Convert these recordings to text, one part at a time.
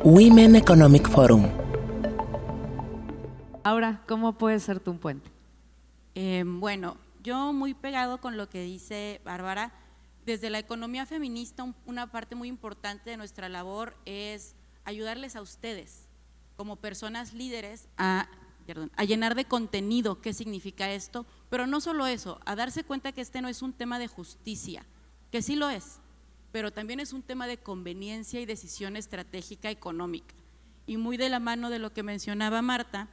Women Economic Forum. Ahora, ¿cómo puedes ser tú un puente? Bueno, yo muy pegado con lo que dice Bárbara, desde la economía feminista una parte muy importante de nuestra labor es ayudarles a ustedes como personas líderes a llenar de contenido qué significa esto, pero no solo eso, a darse cuenta que este no es un tema de justicia, que sí lo es, pero también es un tema de conveniencia y decisión estratégica económica. Y muy de la mano de lo que mencionaba Marta,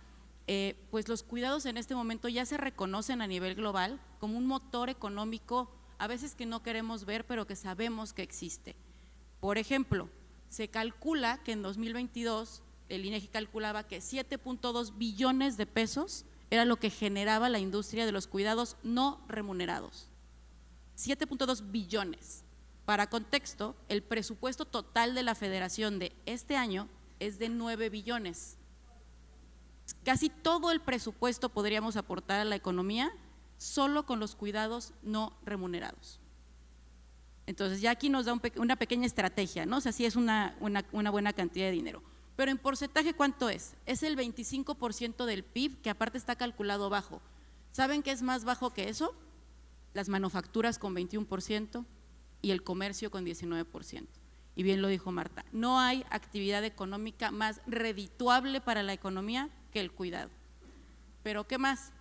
pues los cuidados en este momento ya se reconocen a nivel global como un motor económico, a veces que no queremos ver, pero que sabemos que existe. Por ejemplo, se calcula que en 2022, el INEGI calculaba que 7.2 billones de pesos era lo que generaba la industria de los cuidados no remunerados. 7.2 billones. Para contexto, el presupuesto total de la Federación de este año es de 9 billones. Casi todo el presupuesto podríamos aportar a la economía solo con los cuidados no remunerados. Entonces ya aquí nos da una pequeña estrategia, ¿no? O sea, sí es una buena cantidad de dinero. Pero en porcentaje, ¿cuánto es? Es el 25% del PIB, que aparte está calculado bajo. ¿Saben qué es más bajo que eso? Las manufacturas con 21% y el comercio con 19%. Y bien lo dijo Marta, no hay actividad económica más redituable para la economía que el cuidado. Pero ¿qué más?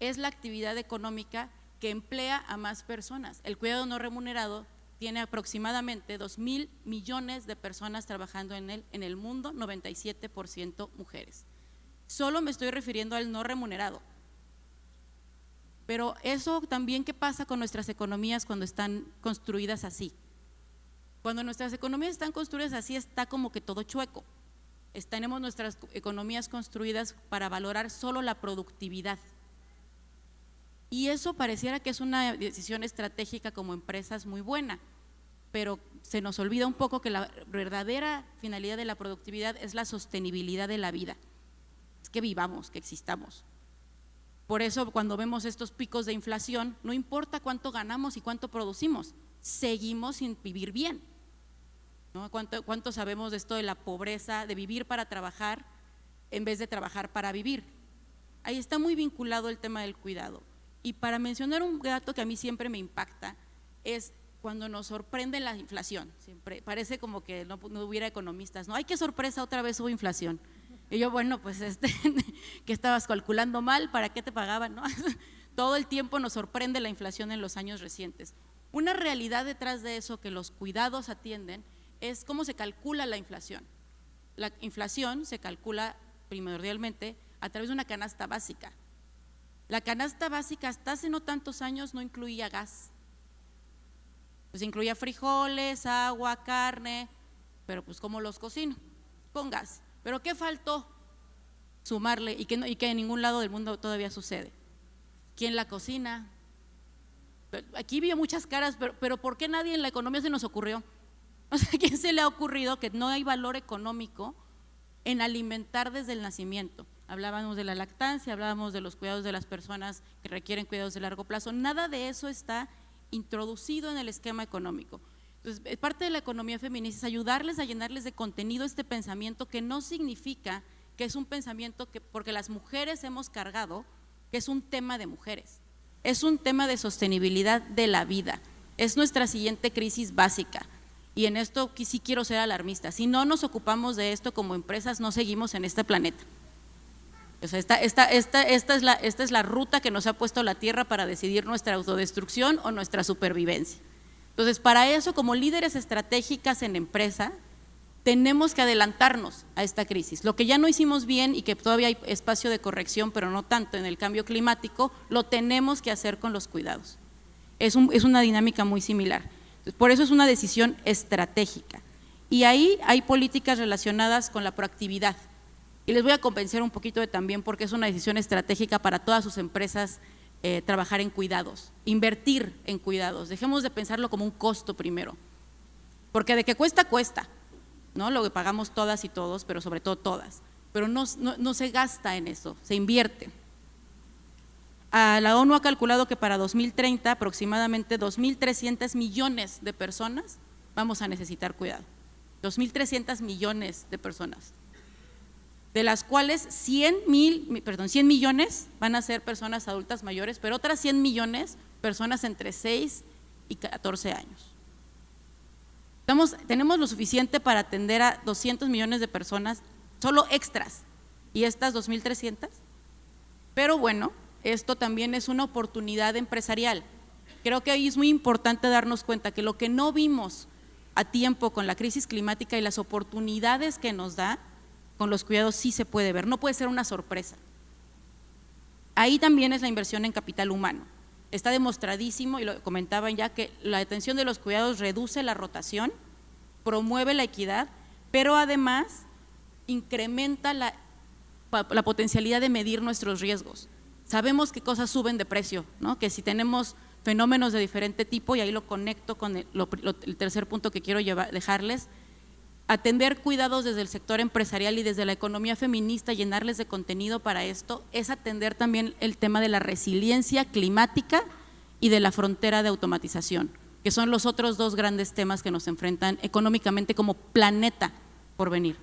Es la actividad económica que emplea a más personas. El cuidado no remunerado tiene aproximadamente 2.000 millones de personas trabajando en él en el mundo, 97% mujeres. Solo me estoy refiriendo al no remunerado. Pero eso también, ¿qué pasa con nuestras economías cuando están construidas así? Cuando nuestras economías están construidas así, está como que todo chueco. Tenemos nuestras economías construidas para valorar solo la productividad. Y eso pareciera que es una decisión estratégica como empresas muy buena, pero se nos olvida un poco que la verdadera finalidad de la productividad es la sostenibilidad de la vida, es que vivamos, que existamos. Por eso cuando vemos estos picos de inflación, no importa cuánto ganamos y cuánto producimos, seguimos sin vivir bien, ¿no? ¿Cuánto sabemos de esto de la pobreza, de vivir para trabajar en vez de trabajar para vivir? Ahí está muy vinculado el tema del cuidado. Y para mencionar un dato que a mí siempre me impacta, es cuando nos sorprende la inflación. Siempre parece como que no hubiera economistas, ¿no? ¡Ay, qué sorpresa, otra vez hubo inflación! Y yo, bueno, pues que estabas calculando mal, ¿para qué te pagaban, no? Todo el tiempo nos sorprende la inflación en los años recientes. Una realidad detrás de eso que los cuidados atienden es cómo se calcula la inflación. La inflación se calcula primordialmente a través de una canasta básica. La canasta básica hasta hace no tantos años no incluía gas, pues incluía frijoles, agua, carne, pero pues ¿cómo los cocino? Con gas. ¿Pero qué faltó? Sumarle, y que en ningún lado del mundo todavía sucede. ¿Quién la cocina? Aquí vi muchas caras, pero ¿por qué nadie en la economía se nos ocurrió? O sea, ¿a quién se le ha ocurrido que no hay valor económico en alimentar desde el nacimiento? Hablábamos de la lactancia, hablábamos de los cuidados de las personas que requieren cuidados de largo plazo, nada de eso está introducido en el esquema económico. Entonces, parte de la economía feminista es ayudarles a llenarles de contenido este pensamiento que no significa que es un pensamiento que, porque las mujeres hemos cargado, que es un tema de mujeres, es un tema de sostenibilidad de la vida, es nuestra siguiente crisis básica. Y en esto sí quiero ser alarmista, si no nos ocupamos de esto como empresas, no seguimos en este planeta. O sea, esta es la ruta que nos ha puesto la Tierra para decidir nuestra autodestrucción o nuestra supervivencia. Entonces, para eso, como líderes estratégicas en empresa, tenemos que adelantarnos a esta crisis. Lo que ya no hicimos bien y que todavía hay espacio de corrección, pero no tanto en el cambio climático, lo tenemos que hacer con los cuidados. Es una dinámica muy similar. Entonces, por eso es una decisión estratégica. Y ahí hay políticas relacionadas con la proactividad. Y les voy a convencer un poquito también porque es una decisión estratégica para todas sus empresas trabajar en cuidados, invertir en cuidados. Dejemos de pensarlo como un costo primero, porque de que cuesta, cuesta, ¿no? Lo que pagamos todas y todos, pero sobre todo todas, pero no se gasta en eso, se invierte. La ONU ha calculado que para 2030 aproximadamente 2.300 millones de personas vamos a necesitar cuidado. 2.300 millones de personas, de las cuales 100 millones van a ser personas adultas mayores, pero otras 100 millones personas entre 6 y 14 años. Tenemos lo suficiente para atender a 200 millones de personas, solo extras, y estas 2.300. Pero bueno, esto también es una oportunidad empresarial. Creo que ahí es muy importante darnos cuenta que lo que no vimos a tiempo con la crisis climática y las oportunidades que nos da con los cuidados sí se puede ver, no puede ser una sorpresa. Ahí también es la inversión en capital humano. Está demostradísimo, y lo comentaban ya, que la atención de los cuidados reduce la rotación, promueve la equidad, pero además incrementa la potencialidad de medir nuestros riesgos. Sabemos que cosas suben de precio, ¿no? Que si tenemos fenómenos de diferente tipo, y ahí lo conecto con el tercer punto que quiero dejarles, atender cuidados desde el sector empresarial y desde la economía feminista, llenarles de contenido para esto, es atender también el tema de la resiliencia climática y de la frontera de automatización, que son los otros dos grandes temas que nos enfrentan económicamente como planeta por venir.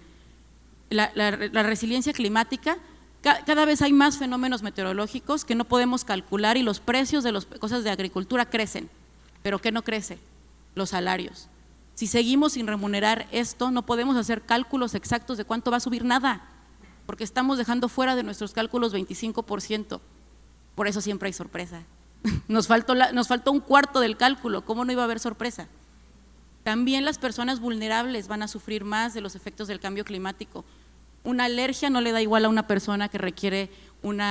La resiliencia climática, cada vez hay más fenómenos meteorológicos que no podemos calcular, y los precios de las cosas de agricultura crecen, pero ¿qué no crece? Los salarios. Si seguimos sin remunerar esto, no podemos hacer cálculos exactos de cuánto va a subir nada, porque estamos dejando fuera de nuestros cálculos 25%. Por eso siempre hay sorpresa. Nos faltó un cuarto del cálculo, ¿cómo no iba a haber sorpresa? También las personas vulnerables van a sufrir más de los efectos del cambio climático. Una alergia no le da igual a una persona que requiere un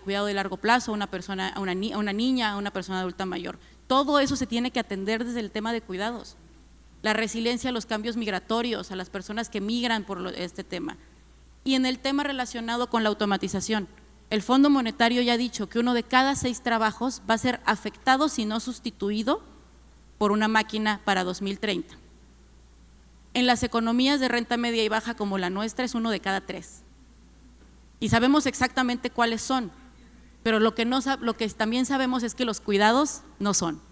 cuidado de largo plazo, a una niña, a una persona adulta mayor. Todo eso se tiene que atender desde el tema de cuidados. La resiliencia a los cambios migratorios, a las personas que migran por este tema. Y en el tema relacionado con la automatización, el Fondo Monetario ya ha dicho que 1 de cada 6 trabajos va a ser afectado, si no sustituido, por una máquina para 2030. En las economías de renta media y baja como la nuestra es 1 de cada 3. Y sabemos exactamente cuáles son, pero lo que también sabemos es que los cuidados no son.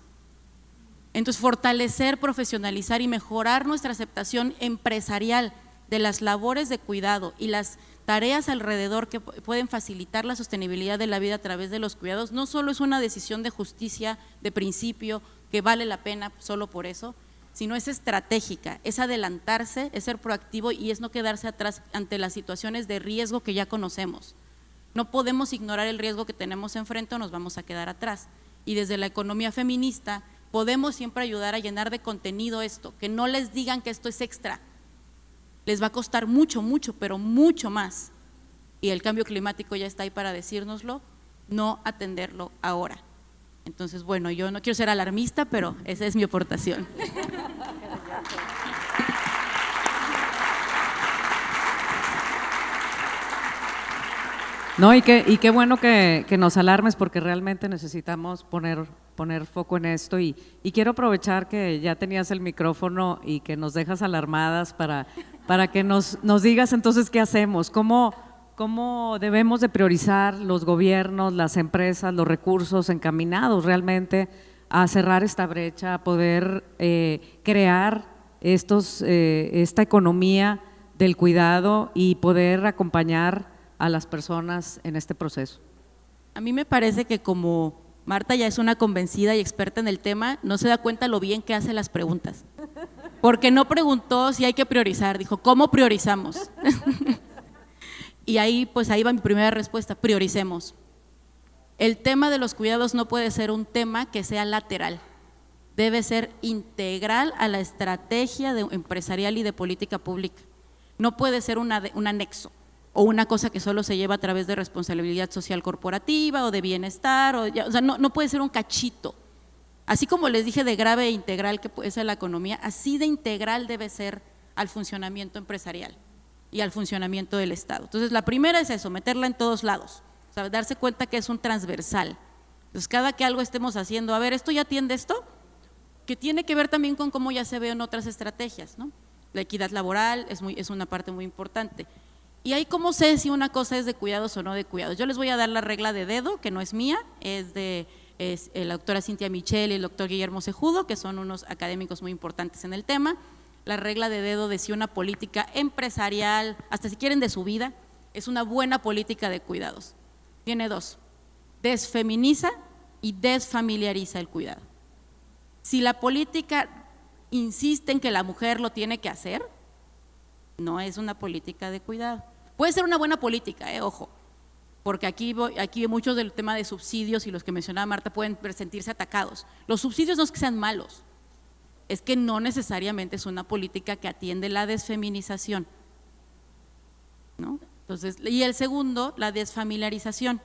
Entonces, fortalecer, profesionalizar y mejorar nuestra aceptación empresarial de las labores de cuidado y las tareas alrededor que pueden facilitar la sostenibilidad de la vida a través de los cuidados, no solo es una decisión de justicia, de principio, que vale la pena solo por eso, sino es estratégica, es adelantarse, es ser proactivo y es no quedarse atrás ante las situaciones de riesgo que ya conocemos. No podemos ignorar el riesgo que tenemos enfrente o nos vamos a quedar atrás. Y desde la economía feminista podemos siempre ayudar a llenar de contenido esto, que no les digan que esto es extra, les va a costar mucho, mucho, pero mucho más, y el cambio climático ya está ahí para decírnoslo, no atenderlo ahora. Entonces, bueno, yo no quiero ser alarmista, pero esa es mi aportación. No, y qué bueno que nos alarmes, porque realmente necesitamos poner foco en esto, y quiero aprovechar que ya tenías el micrófono y que nos dejas alarmadas para que nos digas entonces qué hacemos, cómo debemos de priorizar los gobiernos, las empresas, los recursos encaminados realmente a cerrar esta brecha, a poder crear esta economía del cuidado y poder acompañar a las personas en este proceso. A mí me parece que como Marta ya es una convencida y experta en el tema, no se da cuenta lo bien que hace las preguntas, porque no preguntó si hay que priorizar, dijo ¿cómo priorizamos? Y ahí va mi primera respuesta: prioricemos. El tema de los cuidados no puede ser un tema que sea lateral, debe ser integral a la estrategia empresarial y de política pública. No puede ser un anexo o una cosa que solo se lleva a través de responsabilidad social corporativa o de bienestar, no puede ser un cachito. Así como les dije de grave e integral que puede ser la economía, así de integral debe ser al funcionamiento empresarial y al funcionamiento del Estado. Entonces, la primera es eso, meterla en todos lados, darse cuenta que es un transversal. Entonces, cada que algo estemos haciendo, a ver, ¿esto ya atiende esto? Que tiene que ver también con cómo ya se ve en otras estrategias, ¿no? La equidad laboral es una parte muy importante. Y ahí, ¿cómo sé si una cosa es de cuidados o no de cuidados? Yo les voy a dar la regla de dedo, que no es mía, es la doctora Cynthia Michel y el doctor Guillermo Cejudo, que son unos académicos muy importantes en el tema. la regla de dedo de si una política empresarial, hasta si quieren de su vida, es una buena política de cuidados. Tiene dos: desfeminiza y desfamiliariza el cuidado. Si la política insiste en que la mujer lo tiene que hacer, no es una política de cuidado. Puede ser una buena política, ojo, porque aquí muchos del tema de subsidios y los que mencionaba Marta pueden sentirse atacados. Los subsidios no es que sean malos, es que no necesariamente es una política que atiende la desfeminización, ¿no? Entonces, y el segundo, la desfamiliarización.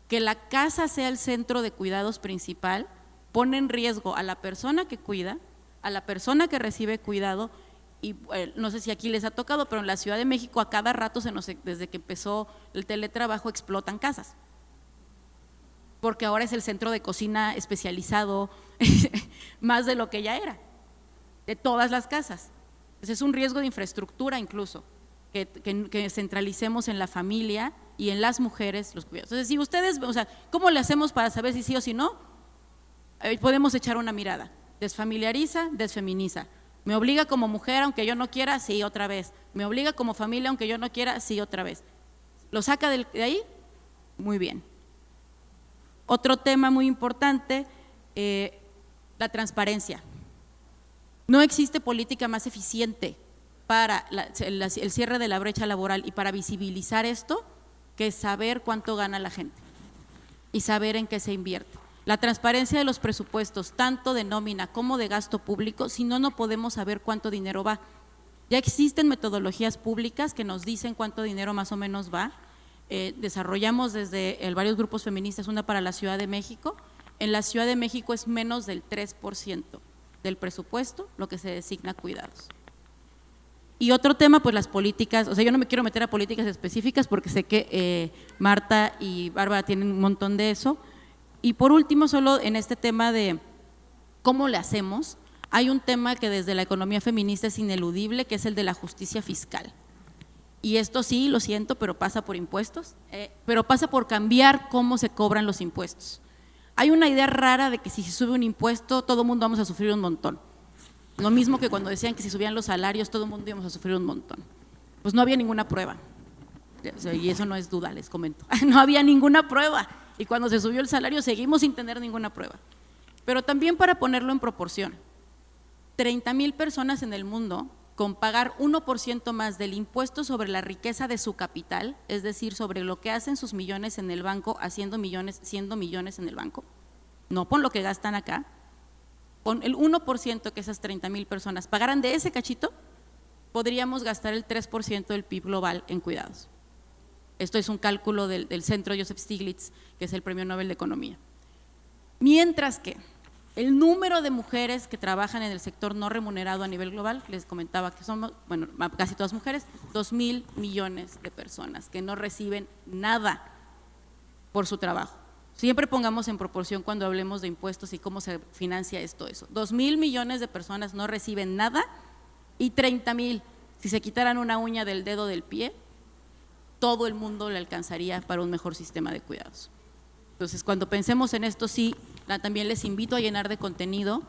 Que la casa sea el centro de cuidados principal pone en riesgo a la persona que cuida, a la persona que recibe cuidado, y no sé si aquí les ha tocado, pero en la Ciudad de México a cada rato desde que empezó el teletrabajo explotan casas, porque ahora es el centro de cocina especializado más de lo que ya era, de todas las casas. Entonces es un riesgo de infraestructura incluso, que centralicemos en la familia y en las mujeres los cuidados. Entonces, si ustedes, o sea, ¿cómo le hacemos para saber si sí o si no? Podemos echar una mirada. Desfamiliariza, desfeminiza. Me obliga como mujer aunque yo no quiera, sí, otra vez. Me obliga como familia aunque yo no quiera, sí, otra vez. ¿Lo saca de ahí? Muy bien. Otro tema muy importante, la transparencia. No existe política más eficiente para el cierre de la brecha laboral y para visibilizar esto que saber cuánto gana la gente y saber en qué se invierte. La transparencia de los presupuestos, tanto de nómina como de gasto público, si no, no podemos saber cuánto dinero va. Ya existen metodologías públicas que nos dicen cuánto dinero más o menos va. Desarrollamos desde varios grupos feministas una para la Ciudad de México. En la Ciudad de México es menos del 3% del presupuesto lo que se designa a cuidados. Y otro tema, pues las políticas, o sea, yo no me quiero meter a políticas específicas porque sé que Marta y Bárbara tienen un montón de eso. Y por último, solo en este tema de cómo le hacemos, hay un tema que desde la economía feminista es ineludible, que es el de la justicia fiscal. Y esto sí, lo siento, pero pasa por impuestos, pero pasa por cambiar cómo se cobran los impuestos. Hay una idea rara de que si se sube un impuesto, todo el mundo vamos a sufrir un montón. Lo mismo que cuando decían que si subían los salarios, todo el mundo íbamos a sufrir un montón. Pues no había ninguna prueba, y eso no es duda, les comento, no había ninguna prueba. Y cuando se subió el salario seguimos sin tener ninguna prueba. Pero también para ponerlo en proporción, 30,000 personas en el mundo con pagar 1% más del impuesto sobre la riqueza de su capital, es decir, sobre lo que hacen sus millones en el banco, siendo millones en el banco, no por lo que gastan acá, con el 1% que esas 30,000 personas pagaran de ese cachito, podríamos gastar el 3% del PIB global en cuidados. Esto es un cálculo del Centro Joseph Stiglitz, que es el Premio Nobel de Economía. Mientras que el número de mujeres que trabajan en el sector no remunerado a nivel global, les comentaba que somos, bueno, casi todas mujeres, 2,000 millones de personas que no reciben nada por su trabajo. Siempre pongamos en proporción cuando hablemos de impuestos y cómo se financia esto, eso. 2,000 millones de personas no reciben nada y 30,000, si se quitaran una uña del dedo del pie, todo el mundo le alcanzaría para un mejor sistema de cuidados. Entonces, cuando pensemos en esto, sí, también les invito a llenar de contenido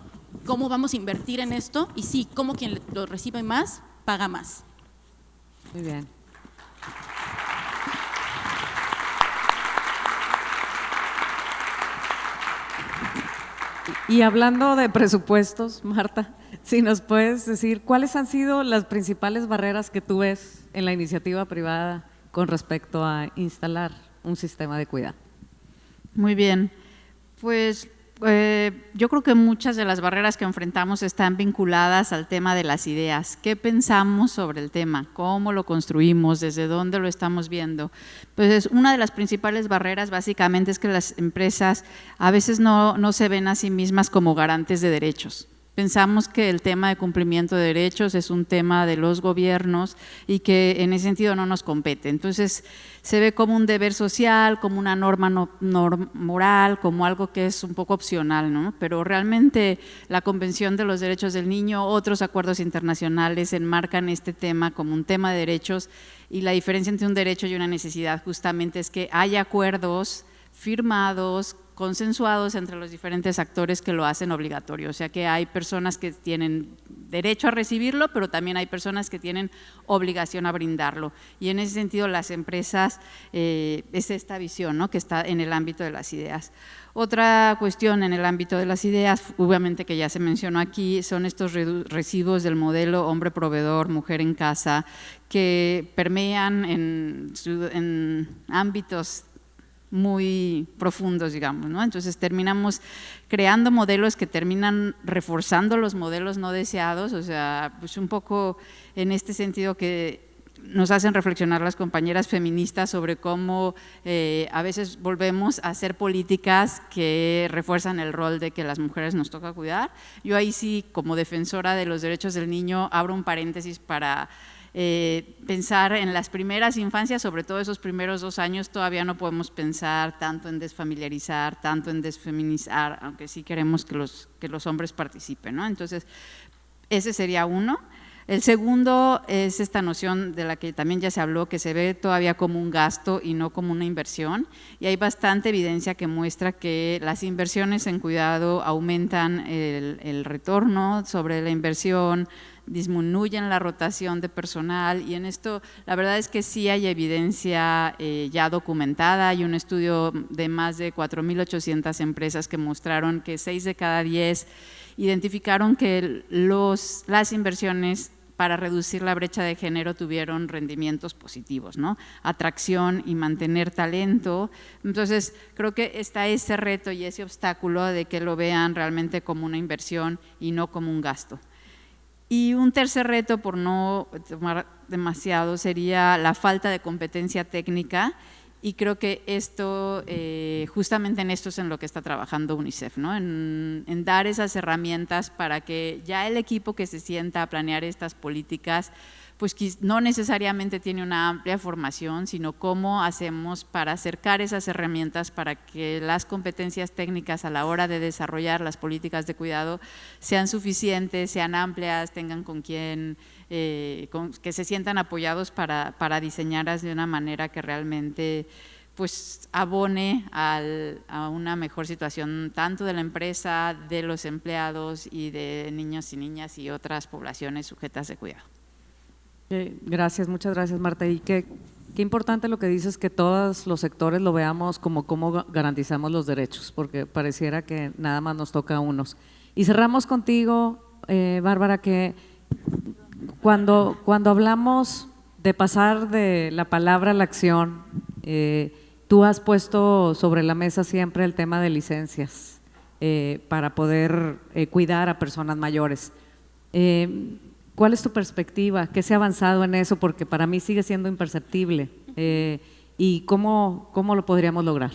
cómo vamos a invertir en esto y sí, cómo quien lo recibe más, paga más. Muy bien. Y hablando de presupuestos, Marta, si nos puedes decir cuáles han sido las principales barreras que tú ves en la iniciativa privada con respecto a instalar un sistema de cuidado. Muy bien, pues yo creo que muchas de las barreras que enfrentamos están vinculadas al tema de las ideas. ¿Qué pensamos sobre el tema? ¿Cómo lo construimos? ¿Desde dónde lo estamos viendo? Pues una de las principales barreras básicamente es que las empresas a veces no se ven a sí mismas como garantes de derechos. Pensamos que el tema de cumplimiento de derechos es un tema de los gobiernos y que en ese sentido no nos compete. Entonces se ve como un deber social, como una norma moral, como algo que es un poco opcional, ¿no? Pero realmente la Convención de los Derechos del Niño, otros acuerdos internacionales enmarcan este tema como un tema de derechos, y la diferencia entre un derecho y una necesidad justamente es que hay acuerdos firmados consensuados entre los diferentes actores que lo hacen obligatorio. O sea que hay personas que tienen derecho a recibirlo, pero también hay personas que tienen obligación a brindarlo. Y en ese sentido las empresas, es esta visión, ¿no?, que está en el ámbito de las ideas. Otra cuestión en el ámbito de las ideas, obviamente que ya se mencionó aquí, son estos residuos del modelo hombre proveedor, mujer en casa, que permean en ámbitos muy profundos, digamos, ¿no? Entonces terminamos creando modelos que terminan reforzando los modelos no deseados, o sea, pues un poco en este sentido que nos hacen reflexionar las compañeras feministas sobre cómo a veces volvemos a hacer políticas que refuerzan el rol de que las mujeres nos toca cuidar. Yo ahí sí, como defensora de los derechos del niño, abro un paréntesis para pensar en las primeras infancias, sobre todo esos primeros 2 años, todavía no podemos pensar tanto en desfamiliarizar, tanto en desfeminizar, aunque sí queremos que los hombres participen, ¿no? Entonces, ese sería uno. El segundo es esta noción de la que también ya se habló, que se ve todavía como un gasto y no como una inversión, y hay bastante evidencia que muestra que las inversiones en cuidado aumentan el retorno sobre la inversión, disminuyen la rotación de personal, y en esto la verdad es que sí hay evidencia ya documentada. Hay un estudio de más de 4.800 empresas que mostraron que 6 de cada 10 identificaron que las inversiones para reducir la brecha de género tuvieron rendimientos positivos, ¿no? Atracción y mantener talento. Entonces, creo que está ese reto y ese obstáculo de que lo vean realmente como una inversión y no como un gasto. Y un tercer reto, por no tomar demasiado, sería la falta de competencia técnica, y creo que esto, justamente en esto es en lo que está trabajando UNICEF, ¿no? En dar esas herramientas para que ya el equipo que se sienta a planear estas políticas, pues no necesariamente tiene una amplia formación, sino cómo hacemos para acercar esas herramientas para que las competencias técnicas a la hora de desarrollar las políticas de cuidado sean suficientes, sean amplias, tengan con quién, que se sientan apoyados para diseñarlas de una manera que realmente pues abone a una mejor situación tanto de la empresa, de los empleados y de niños y niñas y otras poblaciones sujetas de cuidado. Gracias, muchas gracias, Marta. Y qué importante lo que dices, que todos los sectores lo veamos como cómo garantizamos los derechos, porque pareciera que nada más nos toca a unos. Y cerramos contigo, Bárbara, que cuando hablamos de pasar de la palabra a la acción, tú has puesto sobre la mesa siempre el tema de licencias para poder cuidar a personas mayores. ¿Cuál es tu perspectiva? ¿Qué se ha avanzado en eso? Porque para mí sigue siendo imperceptible. ¿Y cómo lo podríamos lograr?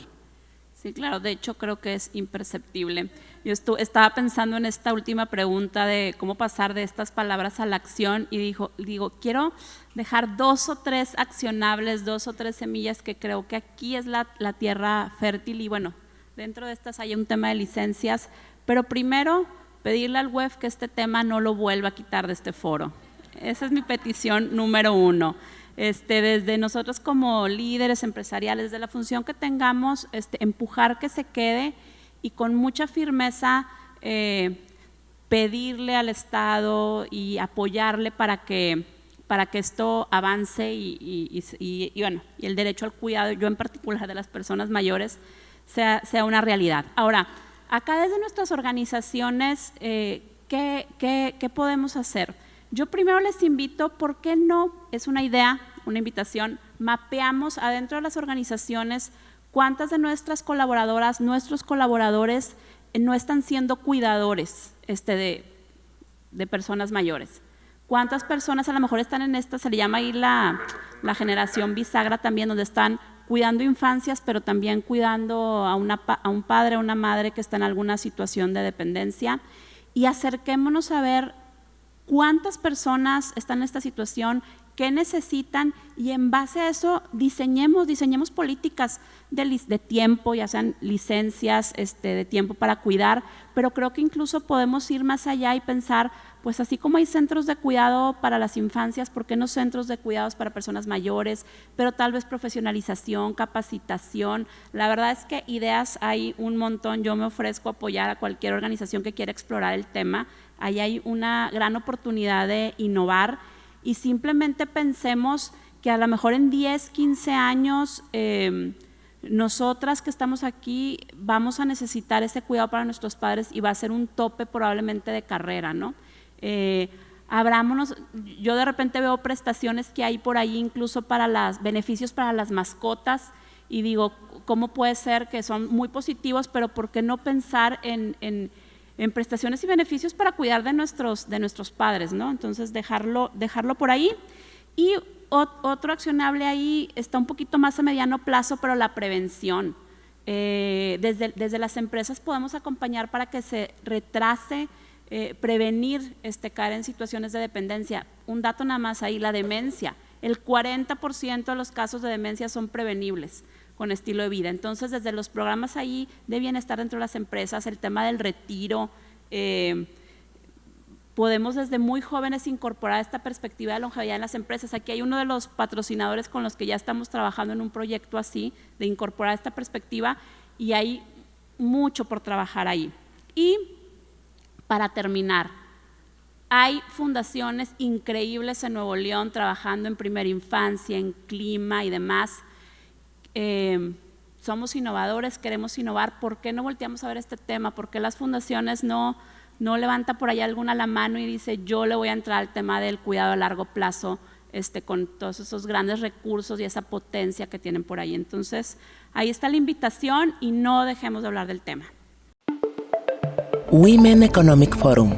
Sí, claro, de hecho creo que es imperceptible. Yo estaba pensando en esta última pregunta de cómo pasar de estas palabras a la acción y digo, quiero dejar 2 o 3 accionables, 2 o 3 semillas que creo que aquí es la tierra fértil, y bueno, dentro de estas hay un tema de licencias, pero primero pedirle al WEF que este tema no lo vuelva a quitar de este foro. Esa es mi petición número 1. Desde nosotros como líderes empresariales, desde la función que tengamos, empujar que se quede y con mucha firmeza pedirle al Estado y apoyarle para que esto avance y bueno, y el derecho al cuidado, yo en particular de las personas mayores, sea una realidad. Ahora, acá desde nuestras organizaciones, ¿qué podemos hacer? Yo primero les invito, ¿por qué no? Es una idea, una invitación, mapeamos adentro de las organizaciones cuántas de nuestras colaboradoras, nuestros colaboradores no están siendo cuidadores de personas mayores. ¿Cuántas personas a lo mejor están en esta, se le llama ahí la generación bisagra también, donde están cuidando infancias, pero también cuidando a un padre, a una madre que está en alguna situación de dependencia? Y acerquémonos a ver cuántas personas están en esta situación, qué necesitan, y en base a eso diseñemos políticas de tiempo, ya sean licencias de tiempo para cuidar, pero creo que incluso podemos ir más allá y pensar, pues así como hay centros de cuidado para las infancias, ¿por qué no centros de cuidados para personas mayores? Pero tal vez profesionalización, capacitación. La verdad es que ideas hay un montón. Yo me ofrezco a apoyar a cualquier organización que quiera explorar el tema. Ahí hay una gran oportunidad de innovar y simplemente pensemos que a lo mejor en 10, 15 años nosotras que estamos aquí vamos a necesitar ese cuidado para nuestros padres y va a ser un tope probablemente de carrera, ¿no? Abrámonos, yo de repente veo prestaciones que hay por ahí incluso para los beneficios para las mascotas y digo, ¿cómo puede ser que son muy positivos, pero por qué no pensar en prestaciones y beneficios para cuidar de nuestros padres, ¿no? Entonces dejarlo por ahí. Y otro accionable ahí está un poquito más a mediano plazo, pero la prevención. Desde las empresas podemos acompañar para que se retrase, prevenir caer en situaciones de dependencia. Un dato nada más ahí, la demencia. El 40% de los casos de demencia son prevenibles con estilo de vida. Entonces, desde los programas ahí de bienestar dentro de las empresas, el tema del retiro, podemos desde muy jóvenes incorporar esta perspectiva de longevidad en las empresas. Aquí hay uno de los patrocinadores con los que ya estamos trabajando en un proyecto así, de incorporar esta perspectiva y hay mucho por trabajar ahí. Y para terminar, hay fundaciones increíbles en Nuevo León trabajando en primera infancia, en clima y demás. Somos innovadores, queremos innovar. ¿Por qué no volteamos a ver este tema? ¿Por qué las fundaciones no levanta por ahí alguna la mano y dice yo le voy a entrar al tema del cuidado a largo plazo con todos esos grandes recursos y esa potencia que tienen por ahí? Entonces, ahí está la invitación y no dejemos de hablar del tema. Women Economic Forum.